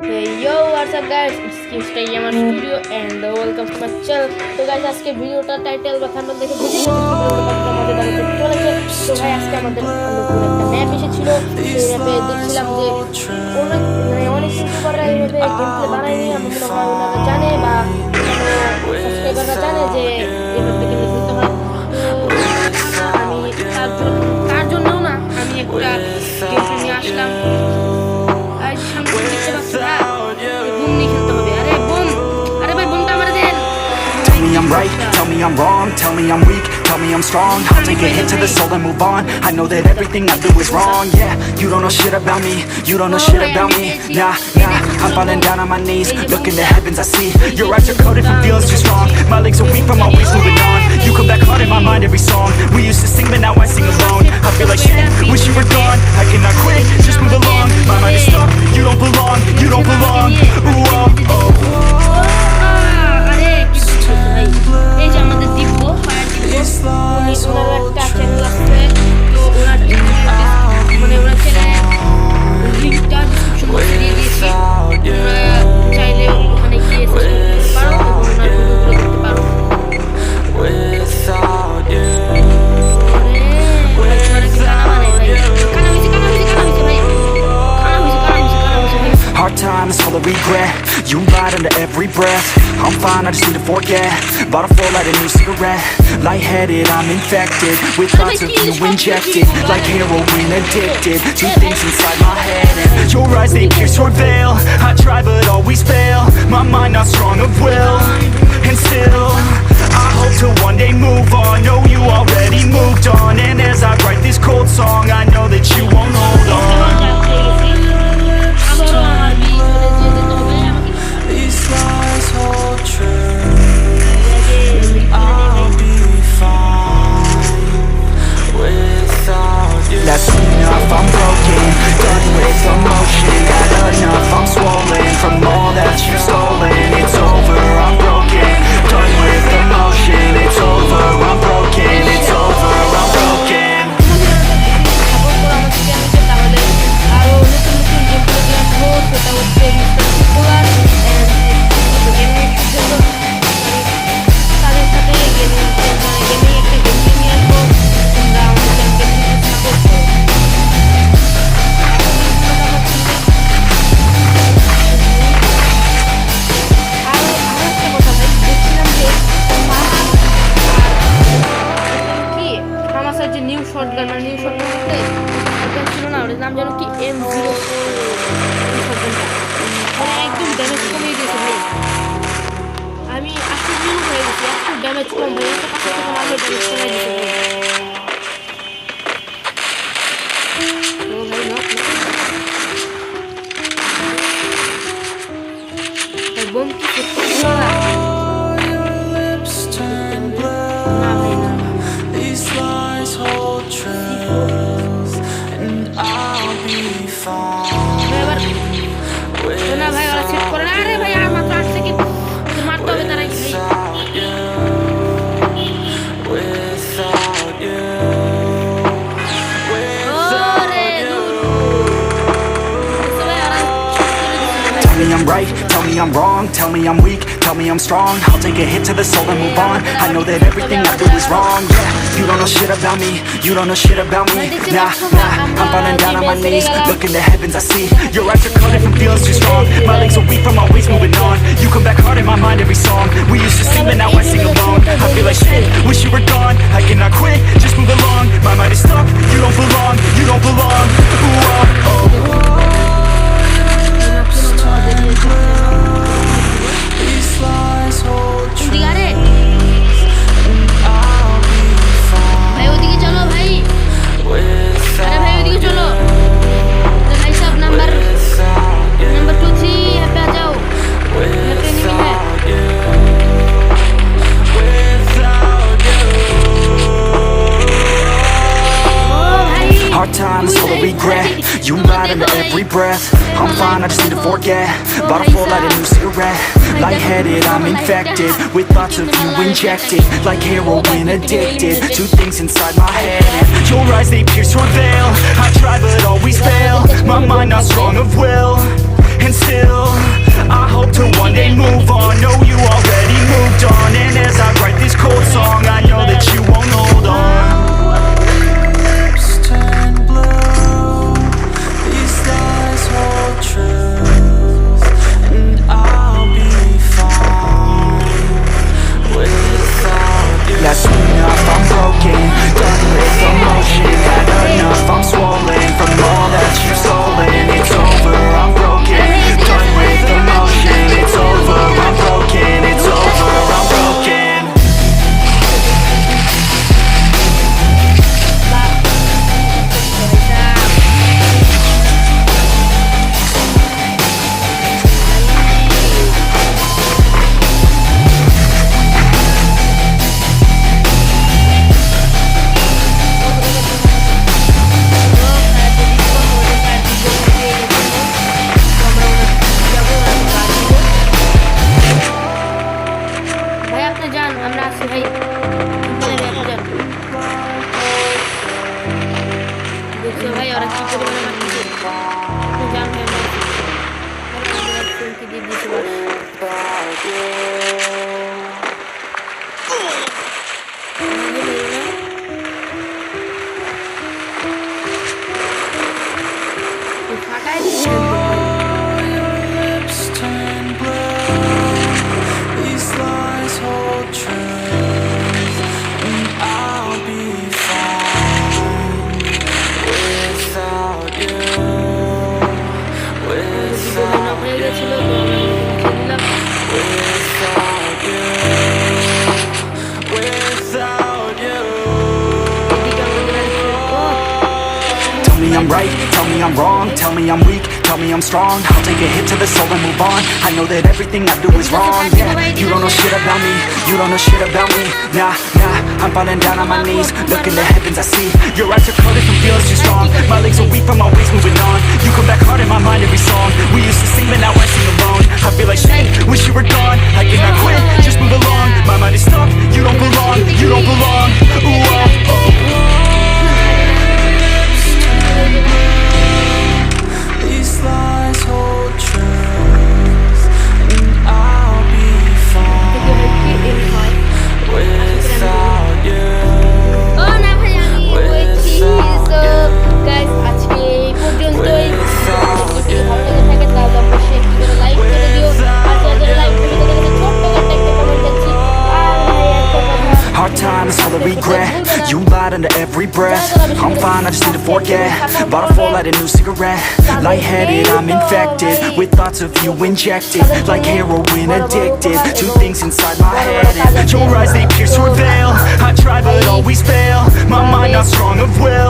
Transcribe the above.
Hey yo, what's up guys? It's Stay আমার studio and welcome to my channel. তো guys আজকে ভিডিওটা title বা থাম্বনেল দেখে বুঝে গেছেন ভিডিওটা কতটা মজাদার হতে চলেছে। তো ভাই আজকে আমাদের নতুন একটা ম্যাপ এসেছিল। এই ম্যাপে দেখছিলাম যে অনেক ইউটিউবাররা এইভাবে গেমপ্লে বানায়নি। আমি মনে হয় ওনারা জানে বা সাবস্ক্রাইবাররা জানে যে এইভাবে গেমপ্লে খেলতে হয়। আমি তার জন্যও না আমি একটা গেমপ্লে নিয়ে আসলাম। Tell me I'm right, tell me I'm wrong, tell me I'm weak, tell me I'm strong. I'll take a hit to the soul and move on. I know that everything I do is wrong. Yeah, you don't know shit about me, you don't know shit about me. Nah, I'm falling down on my knees, look in the heavens I see your eyes are coated from feelings too strong. My legs are weak from always moving on. You come back hard in my mind every song. We used to sing but now I sing alone. I feel like shit, wish you were gone. I cannot quit, just move along. My mind is stuck, you don't belong, you don't belong. Ooh, oh, oh. এই যে আমাদের দিব্য fire দিব্য উনি ওনার একটা channel আছে তো ওনার মানে ওনার channel লিঙ্কটা description বক্সে দিয়ে দিয়েছি তোমরা চাইলে ওখানে গিয়ে সাবস্ক্রাইব করতে পারো এবং ওনার ভিডিওগুলো দেখতে পারো Hard times full of regret. You lied under every breath. I'm fine, I just need to forget. Bottle full, light a new cigarette. Lightheaded, I'm infected with thoughts of you injected, like heroin addicted. Two things inside my head, and your eyes they pierce your veil. I try but always fail. My mind not strong of will, and still I hope to one day move on. Know you already moved on, and as I write this cold song, I know that you won't hold on. These lies hold true. I'll be fine without you. That's enough, I'm broken, done with emotion. Got enough, I'm swollen from all that you've stolen. It's over, I'm broken, done with emotion. It's over, I'm broken, it's over, I'm broken. নাম জানো কি M0 একদম damage কমিয়ে দিয়েছে ভাই আমি আশ্চর্য হয়ে গেছি এত ড্যামেজ কম ভাই এত কাছে থেকে মারলে ড্যামেজ কমিয়ে দিয়েছে বোম কি না ভাই ওরা সেট করে না আরে ভাই আর মাত্র 8 সেকেন্ড মারতে হবে তারাই Tell me I'm right, tell me I'm wrong, tell me I'm weak, tell me I'm strong. I'll take a hit to the soul and move on. I know that everything I do is wrong. Yeah, you don't know shit about me, you don't know shit about me. Nah, I'm falling down on my knees, look in the heavens I see your eyes are coated from feelings too strong. My legs are weak from always moving on. You come back hard in my mind every song. We used to sing but now I sing alone. I feel like shit, wish you were gone. I cannot quit, just move along. My mind is stuck, you don't belong, you don't belong. Ooh, oh, oh. These lies hold true. ভাই ওদিকে চলো ভাই আরে ভাই ওদিকে চলো ভাই সব নাম্বার 2 3 यहाँ पे आ जाओ यहाँ पे नहीं है Hard times full of regret. You lied under every breath. I'm fine, I just need to forget. Bottle full, light a new cigarette. Lightheaded, I'm infected with thoughts of you injected, like heroin addicted. Two things inside my head, and your eyes they pierce your veil. I try but always fail. My mind not strong of will, and still গিয়েছিল, তো আমরা মুছে দিলাম। Without you, এদিকে আমাদের আরেকটু Tell me I'm right, tell me I'm wrong. Tell me I'm weak, tell me I'm strong. I'll take a hit to the soul and move on. I know that everything I do is wrong. Yeah, you don't know shit about me, you don't know shit about me. Nah, I'm falling down on my knees. Look in the heavens, I see your eyes are clouded from feelings too strong. My legs are weak, I'm always moving on. You come back hard in my mind every song. We used to sing, but now I sing alone. I feel like shit, wish you were gone. I cannot quit, just move along. My mind is stuck, you don't belong, you don't belong. Ooh, oh, oh. these lies hold truth, and I'll be fine without you. ও না ভাই, আমি বলছি। So guys, আজকে এই পর্যন্তই। যদি ভালো লেগে থাকে তাহলে অবশ্যই একটু করে লাইক করে দিও। আর যাদের লাইক করে দিলে ছোট্ট একটা কমেন্ট যাচ্ছি। আর ভাই একটা কথা, Hard times full of regret. You lied under every breath. I'm fine, I just need to forget. Bought a full light, a new cigarette. Lightheaded, I'm infected with thoughts of you injected, like heroin addicted. Two things inside my head, and your eyes, they pierce your veil. I try but always fail. My mind not strong of will.